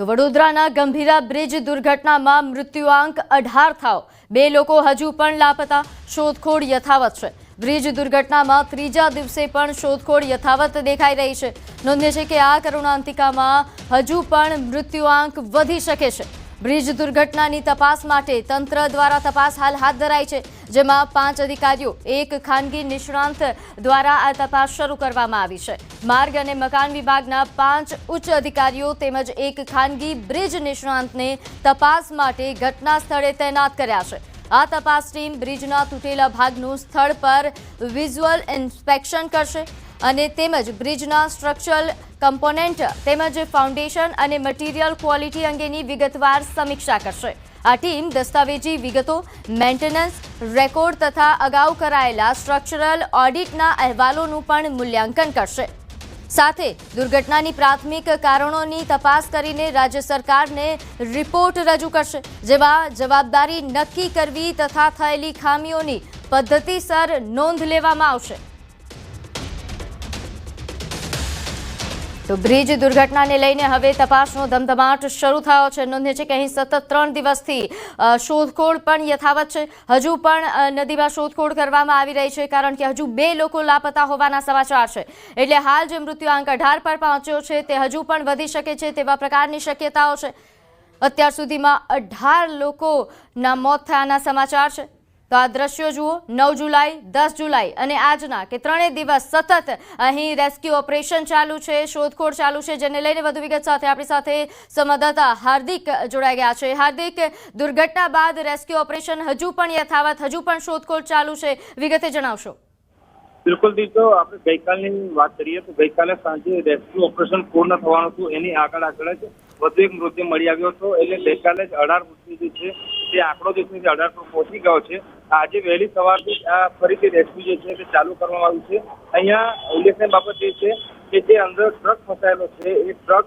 તો વડોદરાના ગંભીરા બ્રિજ દુર્ઘટનામાં મૃત્યુઆંક 18 થયો, 2 લોકો હજુ પણ લાપતા, શોધખોળ યથાવત છે। બ્રિજ દુર્ઘટનામાં ત્રીજા દિવસે પણ શોધખોળ યથાવત દેખાઈ રહી છે। નોંધનીય છે કે આ કરુણાંતિકામાં હજુ પણ મૃત્યુઆંક વધી શકે છે। બ્રિજ દુર્ઘટનાની તપાસ માટે તંત્ર દ્વારા તપાસ હાલ હાથ ધરાઈ છે, જેમાં 5 અધિકારીઓ, એક ખાનગી નિષ્ણાંત દ્વારા આ તપાસ શરૂ કરવામાં આવી છે। માર્ગ અને મકાન વિભાગના 5 ઉચ્ચ અધિકારીઓ તેમજ એક ખાનગી બ્રિજ નિષ્ણાંતને તપાસ માટે ઘટના સ્થળે તૈનાત કર્યા છે। આ તપાસ ટીમ બ્રિજના તૂટેલા ભાગનું સ્થળ પર વિઝ્યુઅલ ઇન્સ્પેક્શન કરશે અને તેમજ બ્રિજના સ્ટ્રક્ચરલ કમ્પોનેન્ટ તેમજ ફાઉન્ડેશન અને મટીરીયલ ક્વોલિટી અંગેની વિગતવાર સમીક્ષા કરશે। આ ટીમ દસ્તાવેજી વિગતો, મેન્ટેનન્સ રેકોર્ડ તથા અગાઉ કરાયેલા સ્ટ્રક્ચરલ ઓડિટના અહેવાલોનું પણ મૂલ્યાંકન કરશે। સાથે દુર્ઘટનાની પ્રાથમિક કારણોની તપાસ કરીને રાજ્ય સરકારને રિપોર્ટ રજૂ કરશે, જેમાં જવાબદારી નક્કી કરવી તથા થયેલી ખામીઓની પદ્ધતિસર નોંધ લેવામાં આવશે। તો બ્રિજ દુર્ઘટનાને લઈને હવે તપાસનો ધમધમાટ શરૂ થયો છે। નોંધનીય છે કે અહીં સતત 3 દિવસથી શોધખોળ પણ યથાવત છે। હજુ પણ નદીમાં શોધખોળ કરવામાં આવી રહી છે, કારણ કે હજુ 2 લોકો લાપતા હોવાના સમાચાર છે। એટલે હાલ જે મૃત્યુઆંક 18 પર પહોંચ્યો છે તે હજુ પણ વધી શકે છે તેવા પ્રકારની શક્યતાઓ છે। અત્યાર સુધીમાં 18 લોકોના મોત થયાના સમાચાર છે। તો આ દ્રશ્યો જુઓ, 9 જુલાઈ, 10 જુલાઈ અને આજના કે 3 દિવસ સતત અહીં રેસ્ક્યુ ઓપરેશન ચાલુ છે, શોધખોળ ચાલુ છે, જેને લઈને વધુ વિગત સાથે આપણી સાથે સંવાદદાતા હાર્દિક જોડાઈ ગયા છે। હાર્દિક, દુર્ઘટના બાદ રેસ્ક્યુ ઓપરેશન હજુ પણ યથાવત, હજુ પણ શોધખોળ ચાલુ છે, વિગતે જણાવશો। બિલકુલ દીજો, આપણે ગઈકાલની વાત કરીએ તો ગઈકાલે સાંજે રેસ્ક્યુ ઓપરેશન પૂર્ણ થવાનું હતું, એની આગળ જ વધુ એક મૃતદેહ મળી આવ્યો હતો। એટલે ગઈકાલે જ 18 મૃત્યુ જે છે તે આંકડો જે છે 18 પર પહોંચી ગયો છે। આજે વહેલી સવારથી આ ફરીથી રેસ્ક્યુ જે છે તે ચાલુ કરવામાં આવ્યું છે। અહીંયા ઉલ્લેખનીય બાબત એ છે કે જે અંદર ટ્રક ફસાયેલો છે એ ટ્રક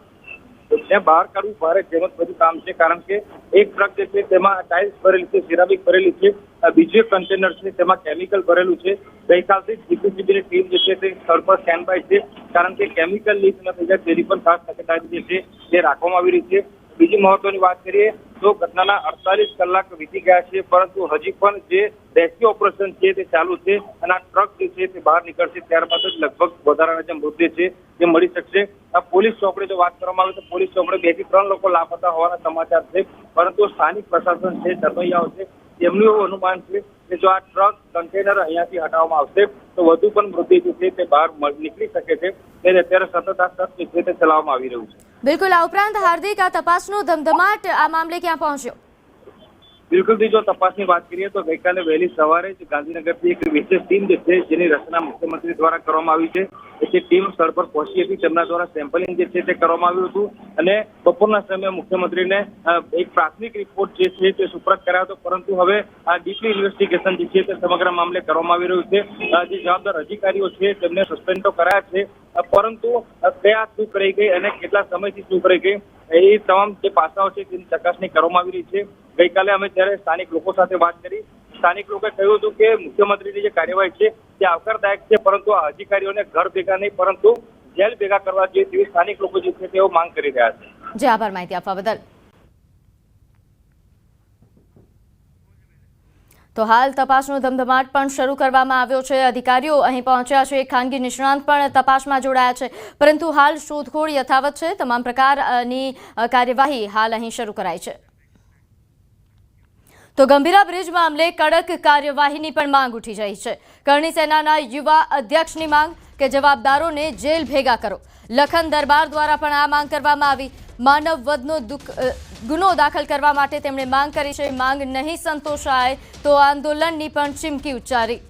ત્યાં બહાર કાઢવું ભારે જેમત બધું કામ છે, કારણ કે એક ટ્રક જે છે તેમાં ટાઇલ્સ ભરેલી છે, સિરામિક ભરેલી છે, બીજું એક કન્ટેનર છે તેમાં કેમિકલ ભરેલું છે। ગઈકાલથી જીપીસીબીની ટીમ જે છે તે સ્થળ પર સ્ટેન્ડ બાય છે, કારણ કે કેમિકલ લીક ન થઈ જાય તેની પણ ખાસ તકેદારી જે છે તે રાખવામાં આવી રહી છે। બીજી મહત્વની વાત કરીએ તો ઘટનાના 48 કલાક વીતી ગયા છે, પરંતુ હજી પણ જે રેસ્ક્યુ ઓપરેશન છે તે ચાલુ છે અને આ ટ્રક જે છે તે બહાર નીકળશે ત્યારબાદ જ લગભગ વધારાના જે મૃતદેહ છે તે મળી શકશે। આ પોલીસ ચોપડે જો વાત કરવામાં આવે તો પોલીસ ચોપડે 2 થી 3 લોકો લાપતા હોવાના સમાચાર છે, પરંતુ સ્થાનિક પ્રશાસન છે, તરવૈયાઓ છે, તેમનું એવું અનુમાન છે કે જો આ ટ્રક કન્ટેનર અહીંયાથી હટાવવામાં આવશે તો વધુ પણ મૃતદેહ જે છે તે બહાર નીકળી શકે છે। એટલે અત્યારે સતત આ સર્ચ જે છે તે ચલાવવામાં આવી રહ્યું છે। બિલકુલ, આ ઉપરાંત હાર્દિક, આ તપાસનો ધમધમાટ આ મામલે ક્યાં પહોંચ્યો? બિલકુલ, જો તપાસની વાત કરીએ તો ગઈકાલે વહેલી સવારે જ ગાંધીનગરથી એક વિશેષ ટીમ જે છે જેની રચના મુખ્યમંત્રી દ્વારા કરવામાં આવી છે, તે ટીમ સ્થળ પર પહોંચી હતી। તેમના દ્વારા સેમ્પલિંગ જે છે તે કરવામાં આવ્યું હતું અને બપોરના સમયે મુખ્યમંત્રીને એક પ્રાથમિક રિપોર્ટ જે છે તે સુપરત કરાયો હતો, પરંતુ હવે આ ડીપલી ઇન્વેસ્ટિગેશન જે છે તે સમગ્ર મામલે કરવામાં આવી રહ્યું છે। જે જવાબદાર અધિકારીઓ છે તેમને સસ્પેન્ડ તો કરાયા છે, પરંતુ કયા ચૂક રહી ગઈ અને કેટલા સમયથી ચૂક રહી ગઈ એ તમામ જે પાસાઓ છે તેની ચકાસણી કરવામાં આવી રહી છે। ગઈકાલે અમે જ્યારે સ્થાનિક લોકો સાથે વાત કરી, સ્થાનિક લોકોએ કહ્યું હતું કે મુખ્યમંત્રીની જે કાર્યવાહી છે તે આવકારદાયક છે, પરંતુ આ અધિકારીઓને ઘર ભેગા નહીં પરંતુ જેલ ભેગા કરવા જોઈએ તેવી સ્થાનિક લોકો જે છે તેઓ માંગ કરી રહ્યા છે। જી, આભાર માહિતી આપવા બદલ। તો હાલ તપાસનો ધમધમાટ પણ શરૂ કરવામાં આવ્યો છે, અધિકારીઓ અહીં પહોંચ્યા છે, એક ખાનગી નિષ્ણાંત પણ તપાસમાં જોડાયા છે, પરંતુ હાલ શોધખોળ યથાવત છે। તમામ પ્રકારની કાર્યવાહી હાલ અહીં શરૂ કરાઈ છે। તો ગંભીરા બ્રિજ મામલે કડક કાર્યવાહીની પણ માંગ ઉઠી રહી છે। કરણી સેનાના યુવા અધ્યક્ષની માંગ કે જવાબદારોને જેલ ભેગા કરો। લખન દરબાર દ્વારા પણ આ માંગ કરવામાં આવી। માનવ વધનો ગુનો દાખલ કરવા માટે તેમણે માંગ કરી છે। માંગ નહીં સંતોષાય તો આંદોલનની પણ ચીમકી ઉચ્ચારી।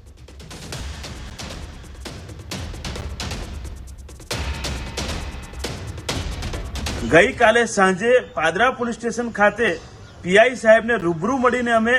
ગઈકાલે સાંજે પાદરા પોલીસ સ્ટેશન ખાતે પીઆઈ સાહેબને રૂબરૂ મળીને અમે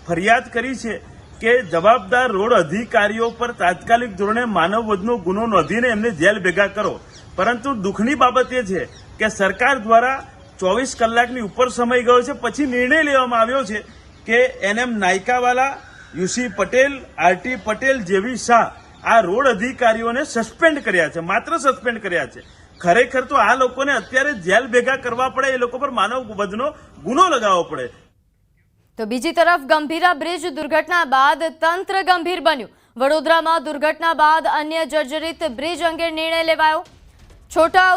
ફરિયાદ કરી છે કે જવાબદાર રોડ અધિકારીઓ પર તાત્કાલિક ધોરણે માનવ વધનો ગુનો નોંધીને એમને જેલ ભેગા કરો। પરંતુ દુઃખની બાબત એ છે કે સરકાર દ્વારા 24 કલાકની ઉપર સમય ગયો છે, પછી નિર્ણય લેવામાં આવ્યો છે કે NM Nayakawala, UC Patel, RT Patel જેવી શાહ આ રોડ અધિકારીઓને સસ્પેન્ડ કર્યા છે, માત્ર સસ્પેન્ડ કર્યા છે। ખરેખર તો આ લોકોને અત્યારે જેલ ભેગા કરવા પડે, એ લોકો પર માનવ વધનો ગુનો લગાવવો પડે. તો બીજી તરફ ગંભીરા બ્રિજ દુર્ઘટના બાદ તંત્ર ગંભીર બન્યું. વડોદરામાં દુર્ઘટના બાદ અન્ય જર્જરિત બ્રિજ અંગે નિર્ણય લેવાયો. છોટા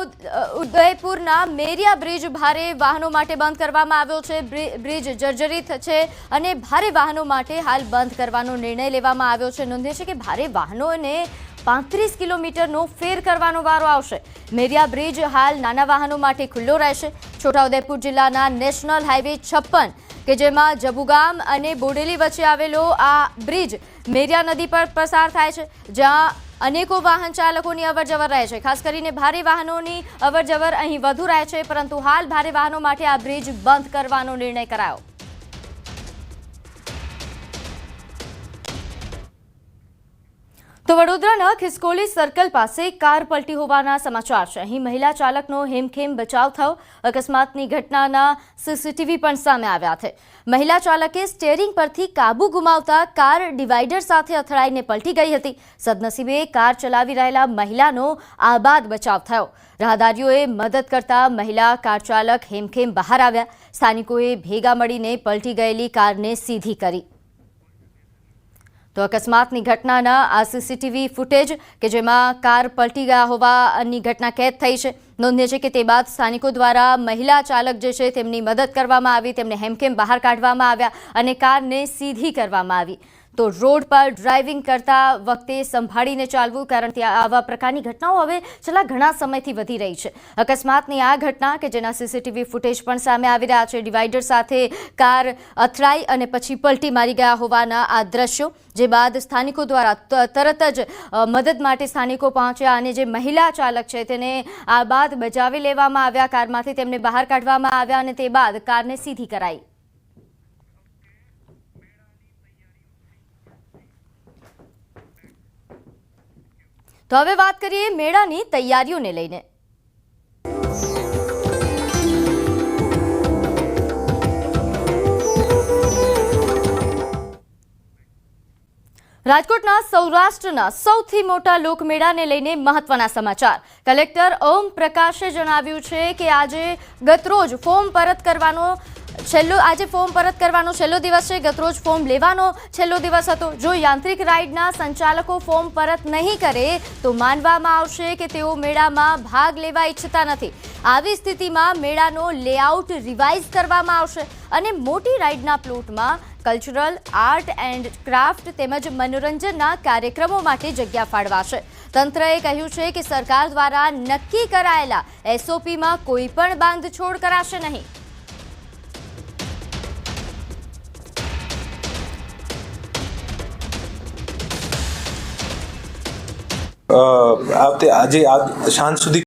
ઉદયપુરના મેરિયા બ્રિજ ભારે વાહનો માટે બંધ કરવામાં આવ્યો છે. બ્રિજ જર્જરિત છે અને ભારે વાહનો માટે હાલ બંધ કરવાનો નિર્ણય લેવામાં આવ્યો છે. નોંધ્ય છે કે ભારે વાહનોને 35 કિલોમીટરનો ફેર કરવાનો વારો આવશે. મેરિયા બ્રિજ હાલ નાના વાહનો માટે ખુલ્લો રહેશે. છોટાઉદેપુર જિલ્લાના નેશનલ હાઈવે 56 કે જેમાં જબુગામ અને બોડેલી વચ્ચે આવેલો આ બ્રિજ મેરિયા નદી પર પસાર થાય છે, જ્યાં અનેકો વાહન ચાલકોની અવરજવર રહે છે. ખાસ કરીને ભારે વાહનોની અવરજવર અહીં વધુ રહે છે, પરંતુ હાલ ભારે વાહનો માટે આ બ્રિજ બંધ કરવાનો નિર્ણય કરાયો. તો વડોદરાના ખિસકોલી સર્કલ પાસે કાર પલટી હોવાના સમાચાર છે. અહીં મહિલા ચાલકનો હેમખેમ બચાવ થયો. અકસ્માતની ઘટનાના સીસીટીવી પણ સામે આવ્યા છે. મહિલા ચાલકે સ્ટીયરિંગ પરથી કાબુ ગુમાવતા કાર ડિવાઈડર સાથે અથડાઈને પલટી ગઈ હતી. સદનસીબે કાર ચલાવી રહેલા મહિલાનો આબાદ બચાવ થયો. રાહદારીઓએ મદદ કરતા મહિલા કાર ચાલક હેમખેમ બહાર આવ્યા. સ્થાનિકોએ ભેગા મળીને પલટી ગયેલી કારને સીધી કરી. તો અકસ્માતની ઘટનાના આ સીસીટીવી ફૂટેજ કે જેમાં કાર પલટી ગયા હોવાની ઘટના કેદ થઈ છે. નોંધ્ય છે કે તે બાદ સ્થાનિકો દ્વારા મહિલા ચાલક જે છે તેમની મદદ કરવામાં આવી, તેમને હેમખેમ બહાર કાઢવામાં આવ્યા અને કારને સીધી કરવામાં આવી. તો રોડ પર ડ્રાઇવિંગ કરતા વખતે સંભાળીને ચાલવું, કારણ કે આવા પ્રકારની ઘટનાઓ હવે છેલ્લા ઘણા સમયથી વધી રહી છે. અકસ્માતની આ ઘટના કે જેના સીસીટીવી ફૂટેજ પણ સામે આવી રહ્યા છે. ડિવાઈડર સાથે કાર અથડાઈ અને પછી પલટી મારી ગયા હોવાના આ દ્રશ્યો, જે બાદ સ્થાનિકો દ્વારા તરત જ મદદ માટે સ્થાનિકો પહોંચ્યા અને જે મહિલા ચાલક છે તેને આ બાદ બચાવી લેવામાં આવ્યા. કારમાંથી તેમને બહાર કાઢવામાં આવ્યા અને તે બાદ કારને સીધી કરાઈ. તો હવે વાત કરીએ મેળાની તૈયારીઓને લઈને. રાજકોટના સૌરાષ્ટ્રના સૌથી મોટા લોકમેળાને લઈને મહત્વના સમાચાર. કલેક્ટર ઓમ પ્રકાશે જણાવ્યું છે કે આજે ગતરોજ ફોર્મ પરત કરવાનો છેલ્લો દિવસ છે. ગતરોજ ફોર્મ લેવાનો છેલ્લો દિવસ હતો. જો યાંત્રિક રાઇડના સંચાલકો ફોર્મ પરત નહીં કરે તો માનવામાં આવશે કે તેઓ મેળામાં ભાગ લેવા ઈચ્છતા નથી. આવી સ્થિતિમાં મેળાનો લેઆઉટ રિવાઇઝ કરવામાં આવશે અને મોટી રાઇડના પ્લોટમાં કલ્ચરલ, આર્ટ એન્ડ ક્રાફ્ટ તેમજ મનોરંજનના કાર્યક્રમો માટે જગ્યા ફાળવાશે. તંત્રએ કહ્યું છે કે સરકાર દ્વારા નક્કી કરાયેલા એસઓપીમાં કોઈ પણ બાંધછોડ કરાશે નહીં. આજે સાંજ સુધી